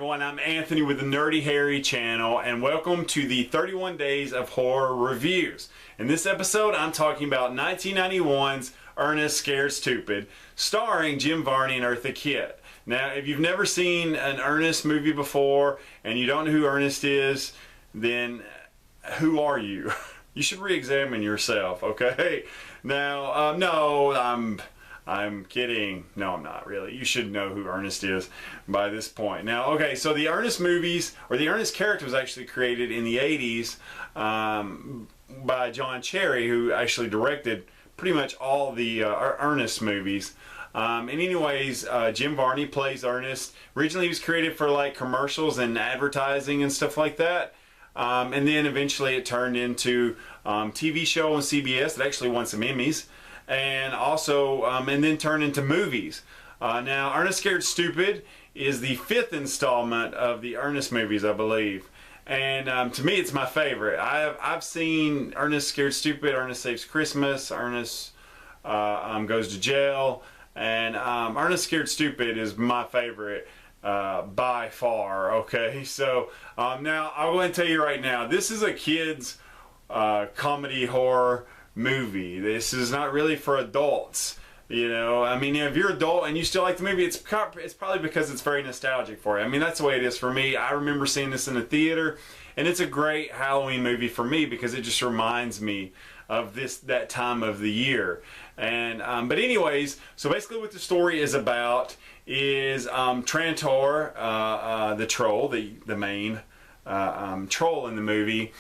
everyone, I'm Anthony with the Nerdy Harry channel, and welcome to the 31 Days of Horror Reviews. In this episode, I'm talking about 1991's Ernest Scared Stupid, starring Jim Varney and Eartha Kitt. Now, if you've never seen an Ernest movie before, and you don't know who Ernest is, then who are you? You should re-examine yourself, okay? Now, no, I'm kidding. No, I'm not really. You should know who Ernest is by this point. Now, okay, so the Ernest movies, or the Ernest character was actually created in the 80s by John Cherry, who actually directed pretty much all the Ernest movies. And anyways, Jim Varney plays Ernest. Originally he was created for like commercials and advertising and stuff like that. And then eventually it turned into TV show on CBS that actually won some Emmys. And also, and then turned into movies. Now, Ernest Scared Stupid is the 5th installment of the Ernest movies, I believe. And to me, it's my favorite. I've seen Ernest Scared Stupid, Ernest Saves Christmas, Ernest Goes to Jail, and Ernest Scared Stupid is my favorite by far. Okay, so now I'm going to tell you right now, this is a kid's comedy horror movie. This is not really for adults. You know, I mean, if you're an adult and you still like the movie, it's probably because it's very nostalgic for you. I mean, that's the way it is for me. I remember seeing this in the theater, and it's a great Halloween movie for me because it just reminds me of that time of the year. And but anyways, so basically what the story is about is Trantor, the troll, the main troll in the movie,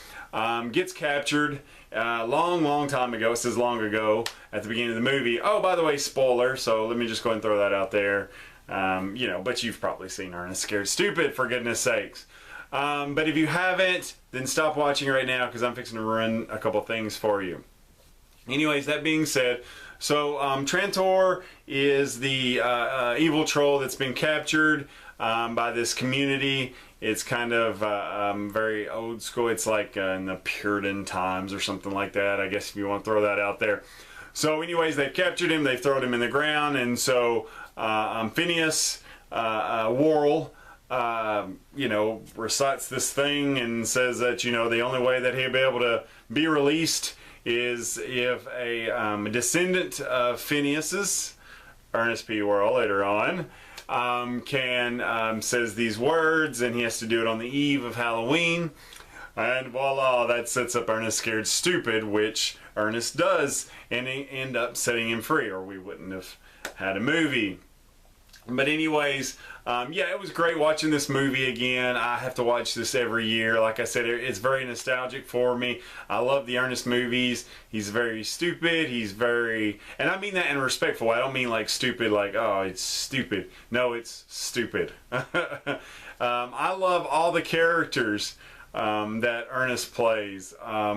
gets captured long time ago. It says long ago at the beginning of the movie. Oh, by the way, spoiler, so let me just go ahead and throw that out there. You know, but you've probably seen Ernest Scared Stupid, for goodness sakes. But if you haven't, then stop watching right now because I'm fixing to ruin a couple things for you. Anyways, that being said, so Trantor is the evil troll that's been captured by this community. It's kind of very old school. It's like in the Puritan times or something like that, I guess, if you want to throw that out there. So anyways, they've captured him, they've thrown him in the ground, and so Phineas Worrell, you know, recites this thing and says that, you know, the only way that he'll be able to be released is if a descendant of Phineas's, Ernest P. Worrell later on, says these words, and he has to do it on the eve of Halloween, and voila, that sets up Ernest Scared Stupid, which Ernest does, and he end up setting him free, or we wouldn't have had a movie. But anyways, yeah, it was great watching this movie again. I have to watch this every year. Like I said, it's very nostalgic for me. I love the Ernest movies. He's very stupid. He's very, and I mean that in a respectful way. I don't mean like stupid like, oh, it's stupid. No, it's stupid. I love all the characters that Ernest plays.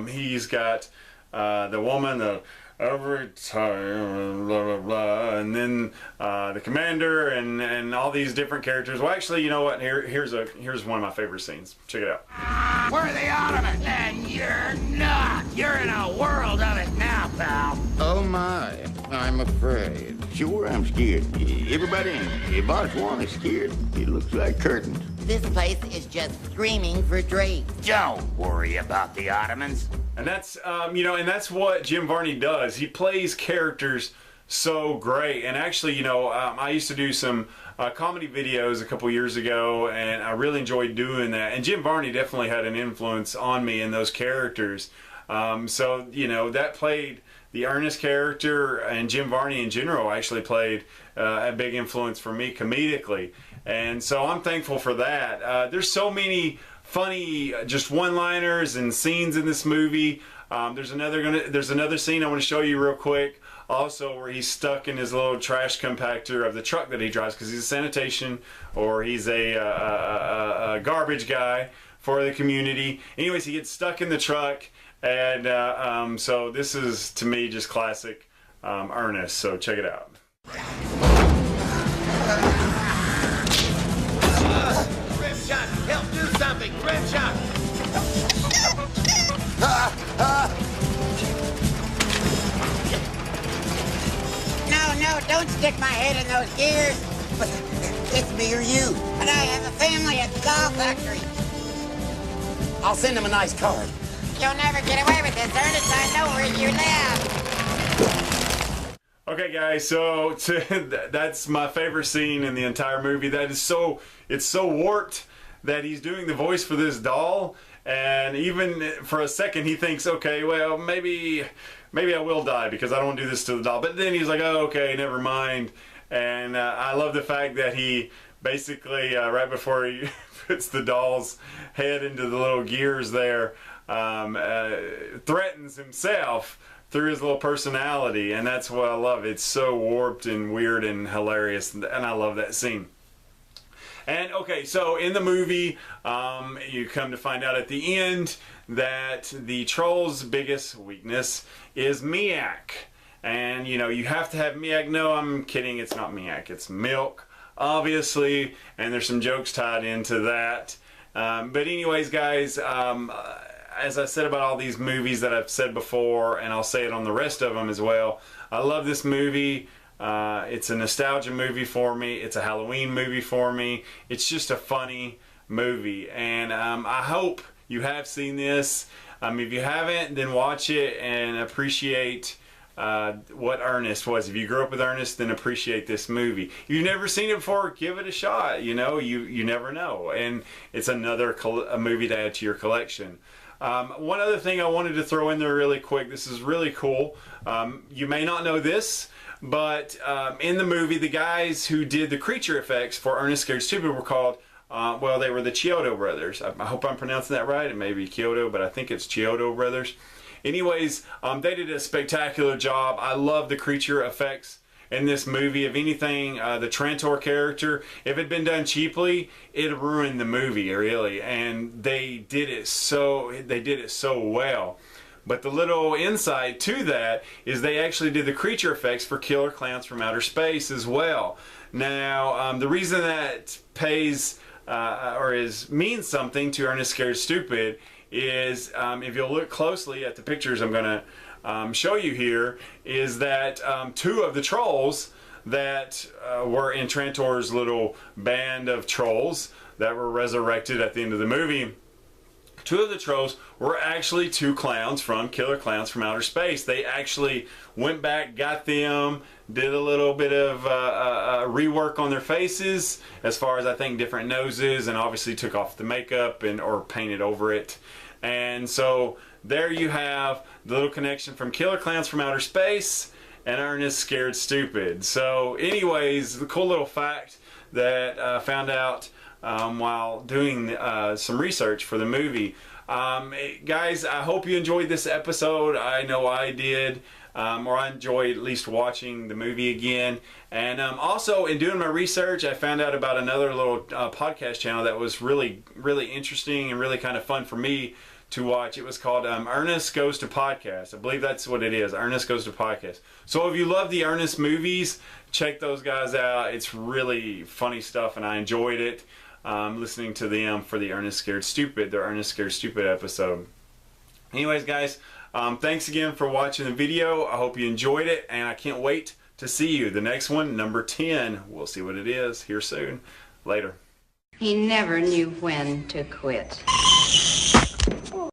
He's got the woman, the every time, blah blah blah, and then the commander and all these different characters. Well, actually, you know what? Here's one of my favorite scenes. Check it out. We're the Ottomans, and you're not. You're in a world of it now, pal. Oh my, I'm afraid. Sure, I'm scared. Everybody in Box 1 is scared. It looks like curtains. This place is just screaming for Drake. Don't worry about the Ottomans. And that's, you know, and that's what Jim Varney does. He plays characters so great. And actually, you know, I used to do some comedy videos a couple years ago, and I really enjoyed doing that. And Jim Varney definitely had an influence on me in those characters. So, you know, that played the Ernest character, and Jim Varney in general actually played a big influence for me comedically. And so I'm thankful for that. There's so many funny just one-liners and scenes in this movie. There's another scene I want to show you real quick also where he's stuck in his little trash compactor of the truck that he drives because he's a sanitation, or he's a garbage guy for the community. Anyways, he gets stuck in the truck, and so this is, to me, just classic Ernest. So check it out. Rimshot, help do something. Rimshot. No, don't stick my head in those gears. It's me or you. And I have a family at the doll factory. I'll send him a nice card. You'll never get away with this, Ernest. I know where you live. Okay, guys, so that's my favorite scene in the entire movie. It's so warped that he's doing the voice for this doll, and even for a second he thinks, okay, well, maybe I will die because I don't want to do this to the doll. But then he's like, oh, okay, never mind. And I love the fact that he basically, right before he puts the doll's head into the little gears there, threatens himself through his little personality, and that's what I love. It's so warped and weird and hilarious, and I love that scene. And okay, so in the movie, you come to find out at the end that the troll's biggest weakness is Miak. And you know, you have to have Miak. No, I'm kidding, it's not Miak, it's milk, obviously, and there's some jokes tied into that. But anyways, guys, as I said about all these movies that I've said before, and I'll say it on the rest of them as well, I love this movie. It's a nostalgia movie for me. It's a Halloween movie for me. It's just a funny movie, and I hope you have seen this. If you haven't, then watch it and appreciate what Ernest was. If you grew up with Ernest, then appreciate this movie. If you've never seen it before, give it a shot. You know, you never know, and it's another a movie to add to your collection. One other thing I wanted to throw in there really quick. This is really cool. You may not know this, but in the movie, the guys who did the creature effects for Ernest Scared Stupid were called, well, they were the Chiodo brothers. I hope I'm pronouncing that right. It may be Kyoto, but I think it's Chiodo brothers. Anyways, they did a spectacular job. I love the creature effects in this movie. If anything, the Trantor character, if it had been done cheaply, it'd ruin the movie, really. And they did it so well. But the little insight to that is they actually did the creature effects for Killer Clowns from Outer Space as well. Now, the reason that pays means something to Ernest Scared Stupid is, if you'll look closely at the pictures I'm going to show you here, is that two of the trolls that were in Trantor's little band of trolls that were resurrected at the end of the movie, two of the trolls were actually two clowns from Killer Clowns from Outer Space. They actually went back, got them, did a little bit of rework on their faces, as far as I think different noses, and obviously took off the makeup or painted over it. And so there you have the little connection from Killer Clowns from Outer Space and Ernest Scared Stupid. So anyways, the cool little fact that I found out while doing some research for the movie. Guys, I hope you enjoyed this episode. I know I did, or I enjoyed at least watching the movie again. And also, in doing my research, I found out about another little podcast channel that was really, really interesting and really kind of fun for me to watch. It was called Ernest Goes to Podcast. I believe that's what it is, Ernest Goes to Podcast. So if you love the Ernest movies, check those guys out. It's really funny stuff, and I enjoyed it. Listening to them for the Ernest Scared Stupid, their Ernest Scared Stupid episode. Anyways, guys, thanks again for watching the video. I hope you enjoyed it, and I can't wait to see you. The next one, number 10. We'll see what it is here soon. Later. He never knew when to quit.